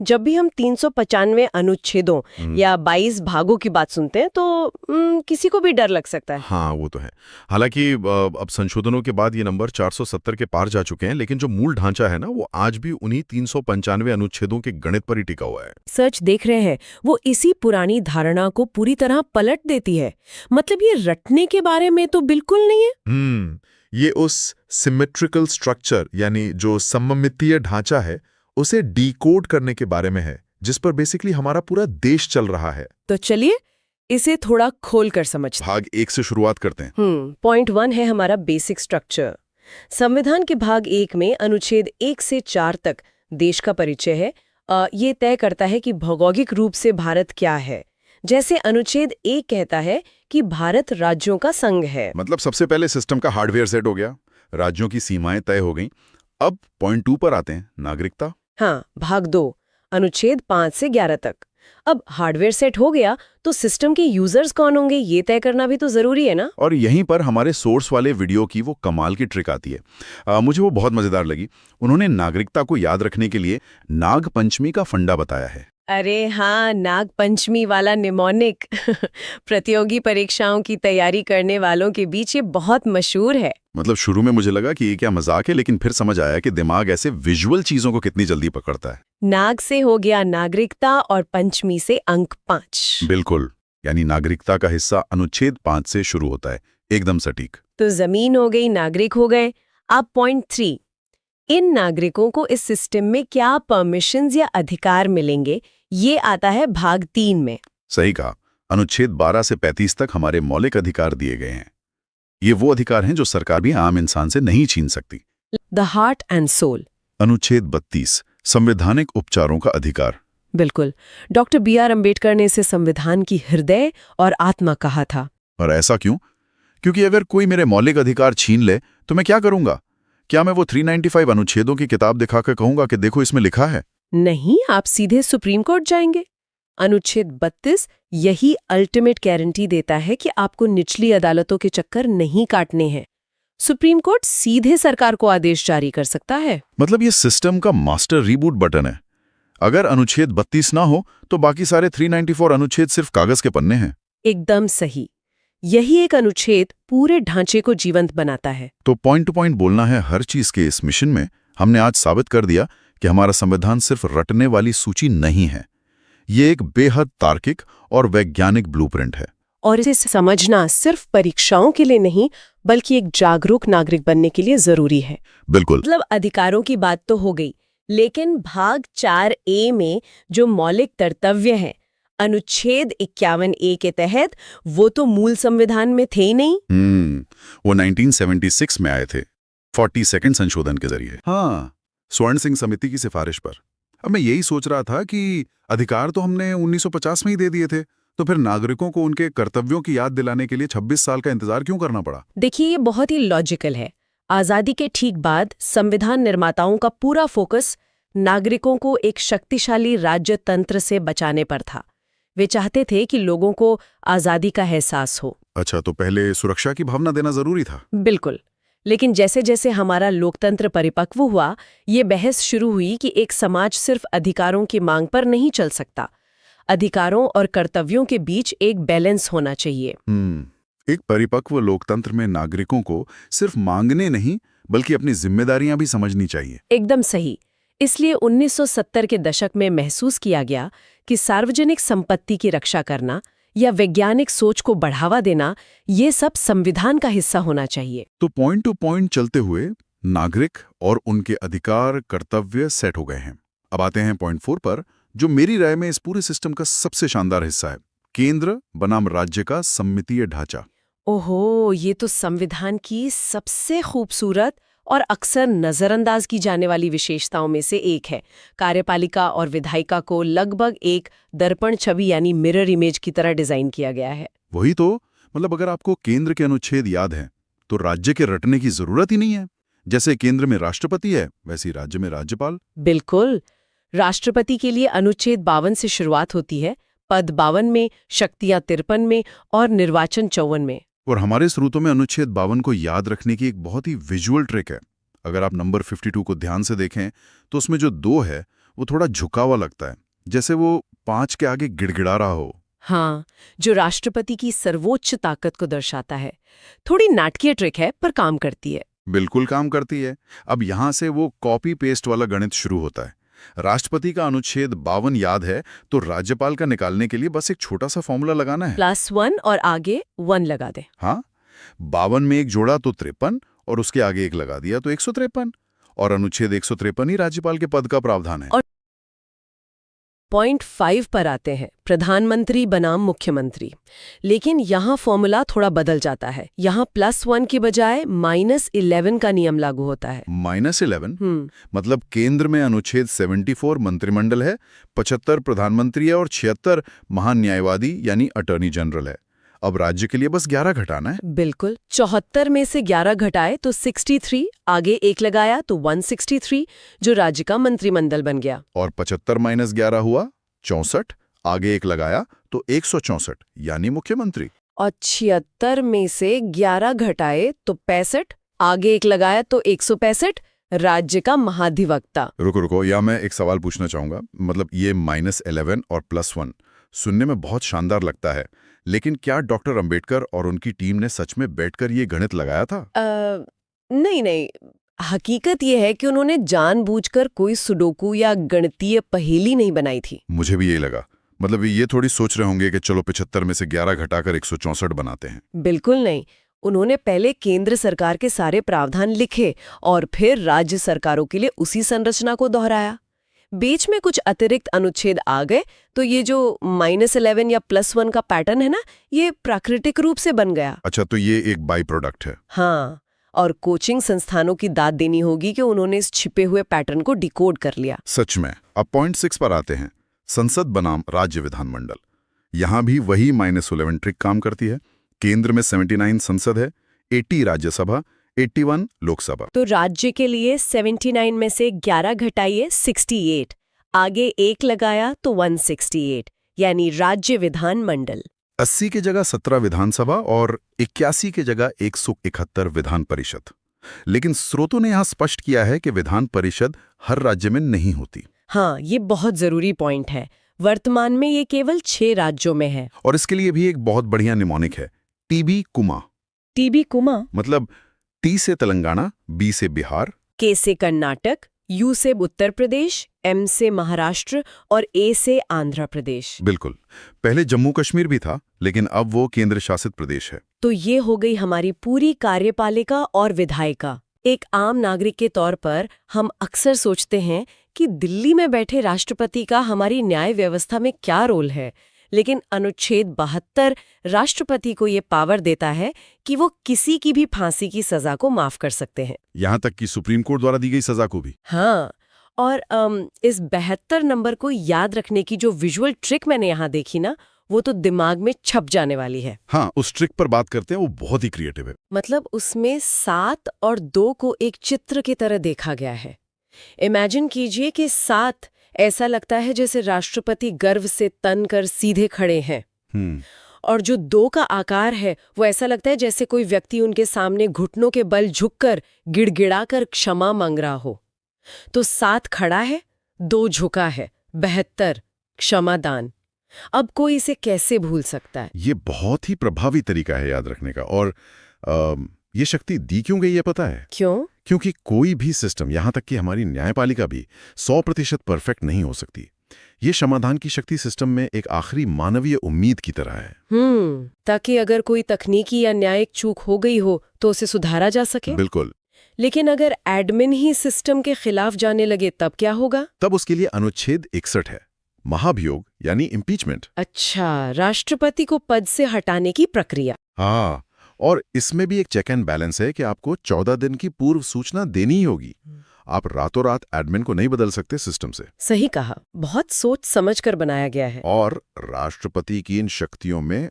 जब भी हम 395 अनुच्छेदों या 22 भागों की बात सुनते हैं तो किसी को भी डर लग सकता है। हाँ, वो तो है। हालांकि अब संशोधनों के बाद ये नंबर 470 के पार जा चुके हैं, लेकिन जो मूल ढांचा है ना, वो आज भी उन्हीं 395 अनुच्छेदों के गणित पर ही टिका हुआ है। सर्च देख रहे हैं, वो इसी पुरानी धारणा को पूरी तरह पलट देती है। मतलब ये रटने के बारे में तो बिल्कुल नहीं है। ये उस सिमेट्रिकल स्ट्रक्चर यानी जो सममितीय ढांचा है उसे डिकोड करने के बारे में है, जिस पर बेसिकली हमारा पूरा देश चल रहा है। तो चलिए इसे थोड़ा खोल कर समझते हैं। भाग 1 से शुरुआत करते हैं। पॉइंट 1 है हमारा बेसिक स्ट्रक्चर। संविधान के भाग 1 में अनुच्छेद 1 से 4 तक देश का परिचय है। ये तय करता है कि भौगोलिक रूप से भारत क्या है। जैसे अनुच्छेद 1 कहता है कि भारत राज्यों का संघ है। मतलब सबसे पहले सिस्टम का हार्डवेयर सेट हो गया, राज्यों की सीमाएं तय हो गईं। अब पॉइंट 2 पर आते हैं, नागरिकता। हाँ, भाग 2 अनुच्छेद 5 से 11 तक। अब हार्डवेयर सेट हो गया तो सिस्टम के यूजर्स कौन होंगे ये तय करना भी तो जरूरी है ना। और यहीं पर हमारे सोर्स वाले वीडियो की वो कमाल की ट्रिक आती है। मुझे वो बहुत मजेदार लगी। उन्होंने नागरिकता को याद रखने के लिए नाग पंचमी का फंडा बताया है। अरे हाँ, नाग पंचमी वाला निमोनिक प्रतियोगी परीक्षाओं की तैयारी करने वालों के बीच ये बहुत मशहूर है। मतलब शुरू में मुझे लगा कि ये क्या मजाक है, लेकिन फिर समझ आया कि दिमाग ऐसे विजुअल चीजों को कितनी जल्दी पकड़ता है। नाग से हो गया नागरिकता और पंचमी से अंक 5। बिल्कुल, यानी नागरिकता का हिस्सा अनुच्छेद 5 से शुरू होता है, एकदम सटीक। तो जमीन हो गई, नागरिक हो गए। अब पॉइंट 3, इन नागरिकों को इस सिस्टम में क्या परमिशंस या अधिकार मिलेंगे, ये आता है भाग 3 में। सही कहा, अनुच्छेद 12 से 35 तक हमारे मौलिक अधिकार दिए गए हैं। ये वो अधिकार हैं जो सरकार भी आम इंसान से नहीं छीन सकती। The heart and soul. अनुच्छेद 32, संवैधानिक उपचारों का अधिकार। बिल्कुल, डॉक्टर B.R. अम्बेडकर ने इसे संविधान की हृदय और आत्मा कहा था। और ऐसा क्यों? क्योंकि अगर कोई मेरे मौलिक अधिकार छीन ले तो मैं क्या करूंगा? क्या मैं वो 395 अनुच्छेदों की किताब दिखाकर कहूंगा कि देखो इसमें लिखा है? नहीं, आप सीधे सुप्रीम कोर्ट जाएंगे। अनुच्छेद 32 यही अल्टीमेट गारंटी देता है कि आपको निचली अदालतों के चक्कर नहीं काटने हैं। सुप्रीम कोर्ट सीधे सरकार को आदेश जारी कर सकता है। मतलब ये सिस्टम का मास्टर रीबूट बटन है। अगर अनुच्छेद 32 ना हो तो बाकी सारे 394 अनुच्छेद सिर्फ कागज के पन्ने हैं। एकदम सही, यही एक अनुच्छेद पूरे ढांचे को जीवंत बनाता है। तो पॉइंट टू पॉइंट बोलना है, हर चीज के इस मिशन में हमने आज साबित कर दिया कि हमारा संविधान सिर्फ रटने वाली सूची नहीं है। ये एक बेहद तार्किक और वैज्ञानिक ब्लूप्रिंट है। और इसे समझना सिर्फ परीक्षाओं के लिए नहीं बल्कि एक जागरूक नागरिक बनने के लिए जरूरी है। बिल्कुल। मतलब अधिकारों की बात तो हो गई, लेकिन भाग 4A में जो मौलिक कर्तव्य हैं, अनुच्छेद 51A के तहत, वो तो मूल संविधान में थे ही नहीं। वो 1976 में आए थे, 42nd संशोधन के जरिए। हाँ, स्वर्ण सिंह समिति की सिफारिश पर। अब मैं यही सोच रहा था कि अधिकार तो हमने 1950 में ही दे दिए थे, तो फिर नागरिकों को उनके कर्तव्यों की याद दिलाने के लिए 26 साल का इंतजार क्यों करना पड़ा? देखिए, ये बहुत ही लॉजिकल है। आजादी के ठीक बाद संविधान निर्माताओं का पूरा फोकस नागरिकों को एक शक्तिशाली राज्य तंत्र से बचाने पर था। वे चाहते थे कि लोगों को आजादी का एहसास हो। अच्छा, तो पहले सुरक्षा की भावना देना जरूरी था। बिल्कुल, लेकिन जैसे जैसे हमारा लोकतंत्र परिपक्व हुआ, ये बहस शुरू हुई कि एक समाज सिर्फ अधिकारों की मांग पर नहीं चल सकता। अधिकारों और कर्तव्यों के बीच एक बैलेंस होना चाहिए। एक परिपक्व लोकतंत्र में नागरिकों को सिर्फ मांगने नहीं बल्कि अपनी जिम्मेदारियां भी समझनी चाहिए। एकदम सही। इसलिए 1970 के दशक में महसूस किया गया कि सार्वजनिक संपत्ति की रक्षा करना या वैज्ञानिक सोच को बढ़ावा देना, ये सब संविधान का हिस्सा होना चाहिए। तो पॉइंट टू पॉइंट चलते हुए नागरिक और उनके अधिकार कर्तव्य सेट हो गए हैं। अब आते हैं पॉइंट 4 पर, जो मेरी राय में इस पूरे सिस्टम का सबसे शानदार हिस्सा है, केंद्र बनाम राज्य का सममितीय ढांचा। ओहो, ये तो संविधान की सबसे खूबसूरत और अक्सर नजरअंदाज की जाने वाली विशेषताओं में से एक है। कार्यपालिका और विधायिका को लगभग एक दर्पण छवि यानी मिरर इमेज की तरह डिजाइन किया गया है। वही तो, मतलब अगर आपको केंद्र के अनुच्छेद याद हैं, तो राज्य के रटने की जरूरत ही नहीं है। जैसे केंद्र में राष्ट्रपति है, वैसे ही राज्य में राज्यपाल। बिल्कुल, राष्ट्रपति के लिए अनुच्छेद 52 से शुरुआत होती है, पद 52 में, शक्तियां 53 में और निर्वाचन 54 में। और हमारे स्रोतों में अनुच्छेद 52 को याद रखने की एक बहुत ही विजुअल ट्रिक है। अगर आप नंबर 52 को ध्यान से देखें तो उसमें जो 2 है वो थोड़ा झुका हुआ लगता है, जैसे वो 5 के आगे गिड़गिड़ा रहा हो। हाँ, जो राष्ट्रपति की सर्वोच्च ताकत को दर्शाता है। थोड़ी नाटकीय ट्रिक है पर काम करती है। बिल्कुल काम करती है। अब यहां से वो कॉपी पेस्ट वाला गणित शुरू होता है। राष्ट्रपति का अनुच्छेद 52 याद है, तो राज्यपाल का निकालने के लिए बस एक छोटा सा फॉर्मूला लगाना है। +1 और आगे 1 लगा दे। हाँ, 52 में एक जोड़ा तो 53 और उसके आगे एक लगा दिया तो 153, और अनुच्छेद 153 ही राज्यपाल के पद का प्रावधान है। और पॉइंट 5 पर आते हैं, प्रधानमंत्री बनाम मुख्यमंत्री। लेकिन यहाँ फॉर्मूला थोड़ा बदल जाता है। यहाँ +1 की बजाय -11 का नियम लागू होता है। -11 मतलब केंद्र में अनुच्छेद 74 मंत्रिमंडल है, 75 प्रधानमंत्री है और 76 महान्यायवादी यानी अटॉर्नी जनरल है। अब राज्य के लिए बस 11 घटाना है। बिल्कुल, 74 में से 11 घटाए तो 63, आगे 1 लगाया तो 163, जो राज्य का मंत्रिमंडल बन गया। और 75 - 11 हुआ 64, आगे 1 लगाया तो 164 यानी मुख्यमंत्री। और 76 में से 11 घटाए तो 65, आगे 1 लगाया तो 165, राज्य का महाधिवक्ता। रुको, या मैं एक सवाल पूछना चाहूंगा। मतलब ये -11 और +1 सुनने में बहुत शानदार लगता है, लेकिन क्या डॉक्टर अंबेडकर और उनकी टीम ने सच में बैठकर ये गणित लगाया था? नहीं। हकीकत ये है कि उन्होंने जानबूझकर कोई सुडोकू या गणितीय पहेली नहीं बनाई थी। मुझे भी यही लगा। मतलब ये थोड़ी सोच रहे होंगे कि चलो 75 में से 11 घटाकर 164 बनाते हैं। बिल्कुल नहीं। उन्होंने पहले केंद्र सरकार के सारे प्रावधान लिखे और फिर राज्य सरकारों के लिए उसी संरचना को दोहराया। बीच में कुछ अतिरिक्त अनुच्छेद आ गए तो ये जो -11 या +1 का पैटर्न है ना, ये प्राकृतिक रूप से बन गया। अच्छा, तो ये एक बाई प्रोडक्ट है। हाँ, और कोचिंग संस्थानों की दाद देनी होगी कि उन्होंने इस छिपे हुए पैटर्न को डिकोड कर लिया। सच में। अब पॉइंट 6 पर आते हैं, संसद बनाम राज्य विधानमंडल। यहां भी वही -11 ट्रिक काम करती है। केंद्र में 79 संसद है, 80 राज्यसभा, 81 लोकसभा। तो राज्य के लिए 79 में से 11 घटाइए 68, आगे 1 लगाया तो 168, यानी राज्य विधानमंडल। 80 की जगह 17 विधानसभा और 81 की जगह 171 विधान परिषद। लेकिन स्रोतों ने यहां स्पष्ट किया है कि विधान परिषद हर राज्य में नहीं होती। हाँ, ये बहुत जरूरी पॉइंट है। वर्तमान में ये केवल 6 राज्यों में है। और इसके लिए भी एक बहुत बढ़िया निमोनिक है, टीबी कुमा। टीबी कुमा मतलब टी से तेलंगाना, बी से बिहार, के से कर्नाटक, यू से उत्तर प्रदेश, एम से महाराष्ट्र और ए से आंध्र प्रदेश। बिल्कुल। पहले जम्मू कश्मीर भी था, लेकिन अब वो केंद्र शासित प्रदेश है। तो ये हो गई हमारी पूरी कार्यपालिका और विधायिका। एक आम नागरिक के तौर पर हम अक्सर सोचते हैं कि दिल्ली में बैठे राष्ट्रपति का हमारी न्याय व्यवस्था में क्या रोल है, लेकिन अनुच्छेद 72 राष्ट्रपति को ये पावर देता है कि वो किसी की भी फांसी की सजा को माफ कर सकते हैं, यहां तक कि सुप्रीम कोर्ट द्वारा दी गई सजा को भी। हाँ, और इस 72 नंबर को याद रखने की जो विजुअल ट्रिक मैंने यहाँ देखी ना, वो तो दिमाग में छप जाने वाली है। हाँ, उस ट्रिक पर बात करते हैं, वो बहुत ही क्रिएटिव है। मतलब उसमें 7 और 2 को एक चित्र की तरह देखा गया है। इमेजिन कीजिए कि 7 ऐसा लगता है जैसे राष्ट्रपति गर्व से तन कर सीधे खड़े हैं, और जो 2 का आकार है वो ऐसा लगता है जैसे कोई व्यक्ति उनके सामने घुटनों के बल झुककर गिड़गिड़ाकर क्षमा मांग रहा हो। तो 7 खड़ा है, 2 झुका है, 72 क्षमादान। अब कोई इसे कैसे भूल सकता है? ये बहुत ही प्रभावी तरीका है याद रखने का। और ये शक्ति दी क्यों गई है पता है? क्यों? क्योंकि कोई भी सिस्टम, यहां तक कि हमारी न्यायपालिका भी 100% परफेक्ट नहीं हो सकती। ये समाधान की शक्ति सिस्टम में एक आखिरी मानवीय उम्मीद की तरह है। ताकि अगर कोई तकनीकी या न्यायिक चूक हो गई हो तो उसे सुधारा जा सके। बिल्कुल। लेकिन अगर एडमिन ही सिस्टम के खिलाफ जाने लगे तब क्या होगा? तब उसके लिए अनुच्छेद 61 है, महाभियोग यानी इम्पीचमेंट। अच्छा, राष्ट्रपति को पद से हटाने की प्रक्रिया। हाँ, और इसमें भी एक चेक एंड बैलेंस है कि आपको 14 दिन की पूर्व सूचना देनी ही होगी। आप रातों रात एडमिन को नहीं बदल सकते सिस्टम से। सही कहा, बहुत सोच समझ कर बनाया गया है। और राष्ट्रपति की इन शक्तियों में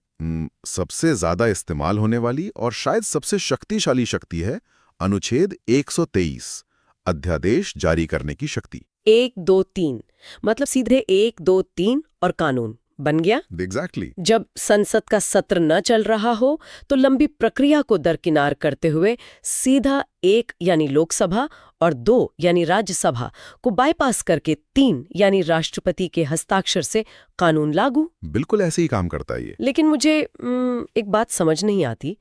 सबसे ज्यादा इस्तेमाल होने वाली और शायद सबसे शक्तिशाली शक्ति है अनुच्छेद 123, अध्यादेश जारी करने की शक्ति। 1, 2, 3 मतलब सीधे 1, 2, 3 और कानून बन गया। एग्जैक्टली। जब संसद का सत्र न चल रहा हो तो लंबी प्रक्रिया को दरकिनार करते हुए सीधा 1 यानी लोकसभा और 2 यानी राज्यसभा को बाईपास करके 3 यानी राष्ट्रपति के हस्ताक्षर से कानून लागू। बिल्कुल ऐसे ही काम करता है ये। लेकिन मुझे एक बात समझ नहीं आती,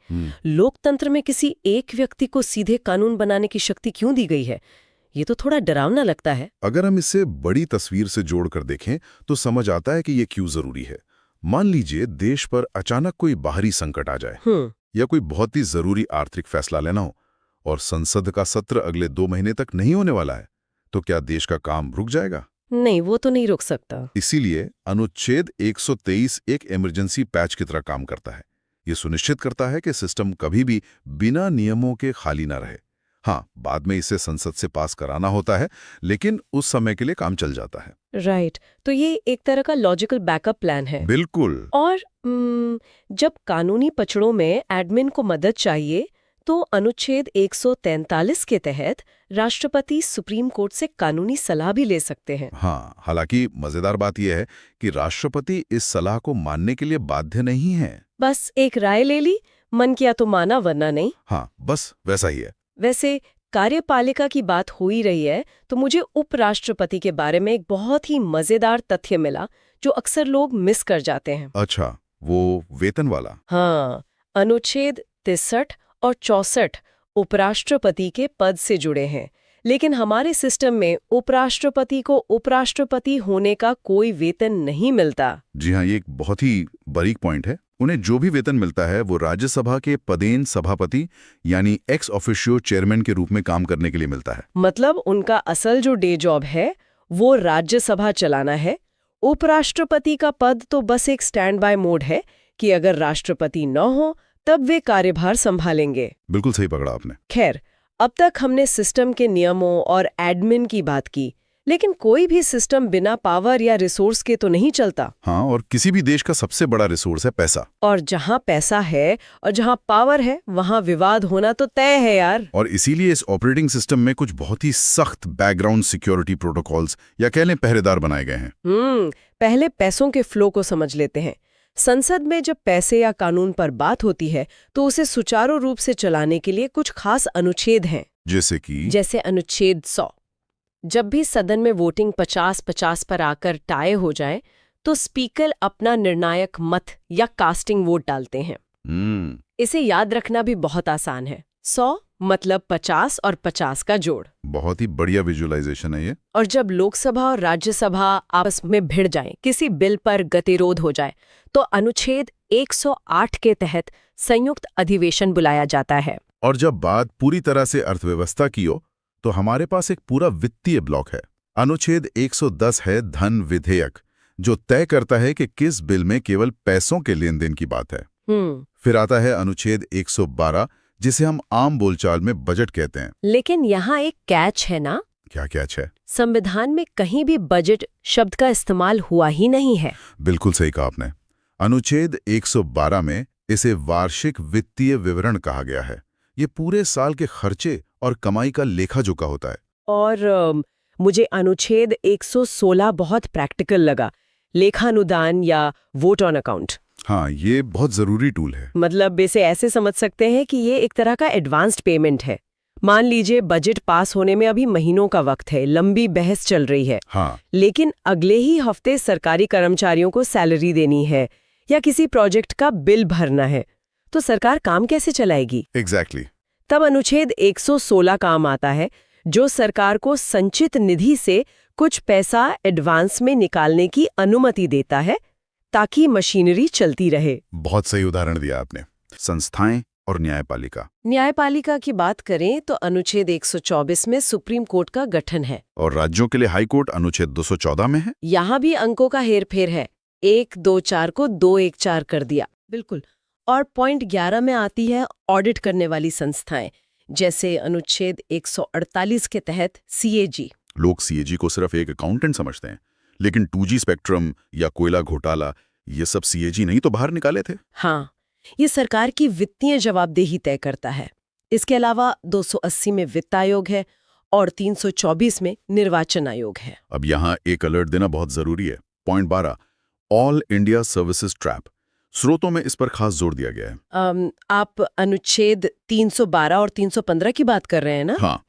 लोकतंत्र में किसी एक व्यक्ति को सीधे कानून बनाने की शक्ति क्यों दी गई है? ये तो थोड़ा डरावना लगता है। अगर हम इसे बड़ी तस्वीर से जोड़कर देखें तो समझ आता है कि ये क्यों जरूरी है। मान लीजिए देश पर अचानक कोई बाहरी संकट आ जाए या कोई बहुत ही जरूरी आर्थिक फैसला लेना हो और संसद का सत्र अगले 2 महीने तक नहीं होने वाला है, तो क्या देश का काम रुक जाएगा? नहीं, वो तो नहीं रुक सकता। इसीलिए अनुच्छेद 123 एक इमरजेंसी पैच की तरह काम करता है। ये सुनिश्चित करता है कि सिस्टम कभी भी बिना नियमों के खाली ना रहे। हाँ, बाद में इसे संसद से पास कराना होता है, लेकिन उस समय के लिए काम चल जाता है। राइट, तो ये एक तरह का लॉजिकल बैकअप प्लान है। बिल्कुल। और जब कानूनी पचड़ों में एडमिन को मदद चाहिए तो अनुच्छेद 143 के तहत राष्ट्रपति सुप्रीम कोर्ट से कानूनी सलाह भी ले सकते हैं। हाँ, हालांकि मजेदार बात यह है कि राष्ट्रपति इस सलाह को मानने के लिए बाध्य नहीं है। बस एक राय ले ली, मन किया तो माना वरना नहीं। हाँ, बस वैसा ही है। वैसे कार्यपालिका की बात हो ही रही है तो मुझे उपराष्ट्रपति के बारे में एक बहुत ही मजेदार तथ्य मिला जो अक्सर लोग मिस कर जाते हैं। अच्छा, वो वेतन वाला? हाँ, अनुच्छेद 63 और 64 उपराष्ट्रपति के पद से जुड़े हैं, लेकिन हमारे सिस्टम में उपराष्ट्रपति को उपराष्ट्रपति होने का कोई वेतन नहीं मिलता। जी हाँ, ये एक बहुत ही बारीक पॉइंट है। उन्हें जो भी वेतन मिलता है वो राज्यसभा के पदेन सभापति यानी एक्स ऑफिशियो चेयरमैन के रूप में काम करने के लिए मिलता है। मतलब उनका असल जो डे जॉब है वो राज्यसभा चलाना है। उपराष्ट्रपति का पद तो बस एक स्टैंड बाय मोड है कि अगर राष्ट्रपति न हो तब वे कार्यभार संभालेंगे। बिल्कुल सही पकड़ा आपने। खैर, अब तक हमने सिस्टम के नियमों और एडमिन की बात की, लेकिन कोई भी सिस्टम बिना पावर या रिसोर्स के तो नहीं चलता। हाँ, और किसी भी देश का सबसे बड़ा रिसोर्स है पैसा। और जहाँ पैसा है और जहाँ पावर है वहाँ विवाद होना तो तय है यार। और इसीलिए इस ऑपरेटिंग सिस्टम में कुछ बहुत ही सख्त बैकग्राउंड सिक्योरिटी प्रोटोकॉल्स या कह लें पहरेदार बनाए गए हैं। पहले पैसों के फ्लो को समझ लेते हैं। संसद में जब पैसे या कानून पर बात होती है तो उसे सुचारू रूप से चलाने के लिए कुछ खास अनुच्छेद हैं। जैसे अनुच्छेद 100। जब भी सदन में वोटिंग 50-50 पर आकर टाई हो जाए तो स्पीकर अपना निर्णायक मत या कास्टिंग वोट डालते हैं। इसे याद रखना भी बहुत आसान है। 100 मतलब 50 और 50 का जोड़। बहुत ही बढ़िया विजुअलाइजेशन है ये। और जब लोकसभा और राज्यसभा आपस में भिड़ जाएं, किसी बिल पर गतिरोध हो जाए, तो अनुच्छेद 108 के तहत संयुक्त अधिवेशन बुलाया जाता है। और जब बात पूरी तरह से अर्थव्यवस्था की हो तो हमारे पास एक पूरा वित्तीय ब्लॉक है। अनुच्छेद 110 है धन विधेयक, जो तय करता है कि किस बिल में केवल पैसों के लेन देन की बात है। फिर आता है अनुच्छेद 112, जिसे हम आम बोलचाल में बजट कहते हैं। लेकिन यहाँ एक कैच है ना? क्या कैच है? संविधान में कहीं भी बजट शब्द का इस्तेमाल हुआ ही नहीं है। बिल्कुल सही कहा आपने। अनुच्छेद 112 में इसे वार्षिक वित्तीय विवरण कहा गया है। ये पूरे साल के खर्चे और कमाई का लेखा जोखा होता है। और मुझे अनुच्छेद 116 बहुत प्रैक्टिकल लगा, लेखानुदान या वोट ऑन अकाउंट। हाँ, ये बहुत जरूरी टूल है। मतलब इसे ऐसे समझ सकते हैं कि ये एक तरह का एडवांस्ड पेमेंट है। मान लीजिए बजट पास होने में अभी महीनों का वक्त है, लंबी बहस चल रही है। हाँ। लेकिन अगले ही हफ्ते सरकारी कर्मचारियों को सैलरी देनी है या किसी प्रोजेक्ट का बिल भरना है, तो सरकार काम कैसे चलाएगी? एग्जैक्टली। तब अनुच्छेद 116 काम आता है, जो सरकार को संचित निधि से कुछ पैसा एडवांस में निकालने की अनुमति देता है ताकि मशीनरी चलती रहे। बहुत सही उदाहरण दिया आपने। संस्थाएं और न्यायपालिका। न्यायपालिका की बात करें तो अनुच्छेद 124 में सुप्रीम कोर्ट का गठन है। और राज्यों के लिए हाई कोर्ट अनुच्छेद 214 में है। यहाँ भी अंकों का हेरफेर है, 124 को 214 कर दिया। बिल्कुल। और पॉइंट 11 में आती है ऑडिट करने वाली संस्थाएं, जैसे अनुच्छेद 148 के तहत सीएजी। लोग सीएजी को सिर्फ एक अकाउंटेंट समझते हैं, लेकिन 2G स्पेक्ट्रम या कोयला घोटाला ये सब सीएजी नहीं तो बाहर निकाले थे। हाँ, ये सरकार की वित्तीय जवाबदेही तय करता है। इसके अलावा 280 में वित्त आयोग है और 324 में निर्वाचन आयोग है। अब यहाँ एक अलर्ट देना बहुत जरूरी है। Point 12, all India services trap. स्रोतों में इस पर खास जोर दिया गया है। आप अनुच्छेद 312 और 315 की बात कर रहे हैं ना? हाँ,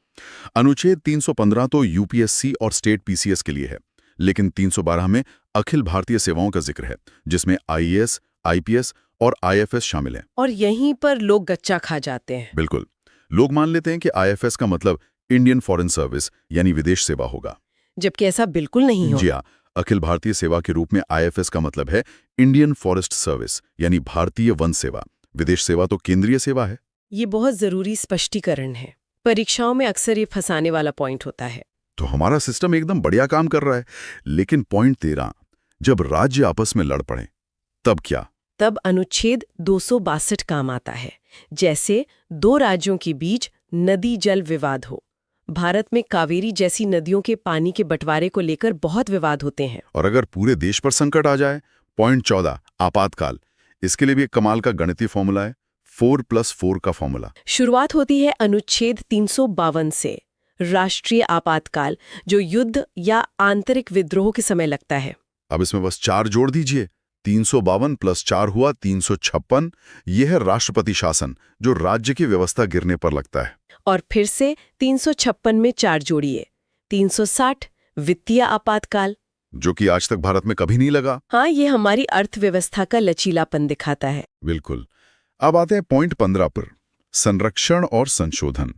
अनुच्छेद 315 तो यूपीएससी और स्टेट पीसीएस के लिए है, लेकिन 312 में अखिल भारतीय सेवाओं का जिक्र है, जिसमें आईएएस, आईपीएस और आईएफएस शामिल हैं। और यहीं पर लोग गच्चा खा जाते हैं। बिल्कुल, लोग मान लेते हैं कि आईएफएस का मतलब इंडियन फॉरेन सर्विस यानी विदेश सेवा होगा। जबकि ऐसा बिल्कुल नहीं जी हो। हाँ, अखिल भारतीय सेवा के रूप में आईएफएस का मतलब है इंडियन फॉरेस्ट सर्विस यानी भारतीय वन सेवा। विदेश सेवा तो केंद्रीय सेवा है। ये बहुत जरूरी स्पष्टीकरण है। परीक्षाओं में अक्सर ये फंसाने वाला पॉइंट होता है। तो हमारा सिस्टम एकदम बढ़िया काम कर रहा है, लेकिन पॉइंट 13, जब राज्य आपस में लड़ पड़े तब क्या? तब अनुच्छेद 262 काम आता है। जैसे दो राज्यों के बीच नदी जल विवाद हो। भारत में कावेरी जैसी नदियों के पानी के बंटवारे को लेकर बहुत विवाद होते हैं। और अगर पूरे देश पर संकट आ जाए? पॉइंट 14, आपातकाल। इसके लिए भी एक कमाल का गणितीय फॉर्मूला है, 4+4 का फॉर्मूला। शुरुआत होती है अनुच्छेद 352 से, राष्ट्रीय आपातकाल, जो युद्ध या आंतरिक विद्रोह के समय लगता है। अब इसमें बस 4 जोड़ दीजिए, 352 + 4 हुआ 356। यह है राष्ट्रपति शासन, जो राज्य की व्यवस्था गिरने पर लगता है। और फिर से 356 में 4 जोड़िए, 360, वित्तीय आपातकाल, जो कि आज तक भारत में कभी नहीं लगा। हाँ, ये हमारी अर्थव्यवस्था का लचीलापन दिखाता है। बिल्कुल। अब आते हैं पॉइंट 15 पर, संरक्षण और संशोधन।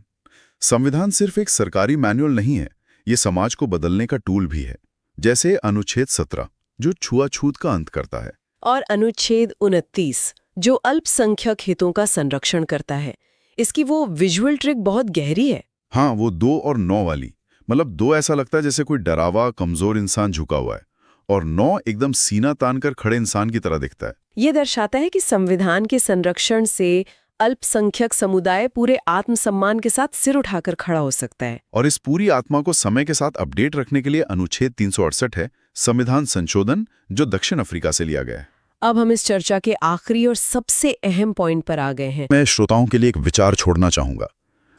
संविधान सिर्फ एक सरकारी मैनुअल नहीं है, ये समाज को बदलने का टूल भी है। जैसे अनुच्छेद 17, जो छुआछूत का अंत करता है, और अनुच्छेद 29, जो अल्पसंख्यक हितों का संरक्षण करता है। इसकी वो विजुअल ट्रिक बहुत गहरी है। हाँ, वो 2 और 9 वाली, मतलब 2 ऐसा लगता है जैसे कोई डरावा कमजोर इंसान झुका हुआ है, और 9 एकदम सीना तानकर खड़े इंसान की तरह दिखता है। ये दर्शाता है कि संविधान के संरक्षण से अल्पसंख्यक समुदाय पूरे आत्मसम्मान के साथ सिर उठाकर खड़ा हो सकता है। और इस पूरी आत्मा को समय के साथ अपडेट रखने के लिए अनुच्छेद 368 है, संविधान संशोधन, जो दक्षिण अफ्रीका से लिया गया है। अब हम इस चर्चा के आखिरी और सबसे अहम पॉइंट पर आ गए हैं। मैं श्रोताओं के लिए एक विचार छोड़ना चाहूंगा।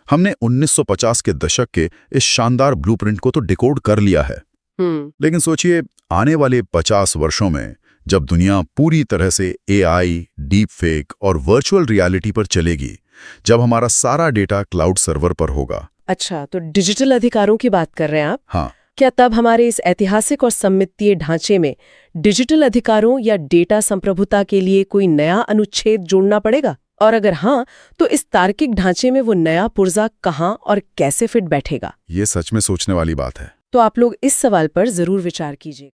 हमने 1950 के दशक के इस शानदार ब्लूप्रिंट को तो डिकोड कर लिया है, लेकिन सोचिए, आने वाले 50 वर्षों में जब दुनिया पूरी तरह से एआई, डीप फेक और वर्चुअल रियलिटी पर चलेगी, जब हमारा सारा डेटा क्लाउड सर्वर पर होगा। अच्छा, तो डिजिटल अधिकारों की बात कर रहे हैं आप? हाँ। क्या तब हमारे इस ऐतिहासिक और सममितीय ढांचे में डिजिटल अधिकारों या डेटा संप्रभुता के लिए कोई नया अनुच्छेद जोड़ना पड़ेगा? और अगर हाँ, तो इस तार्किक ढांचे में वो नया पुर्जा कहाँ और कैसे फिट बैठेगा? ये सच में सोचने वाली बात है। तो आप लोग इस सवाल पर जरूर विचार कीजिए।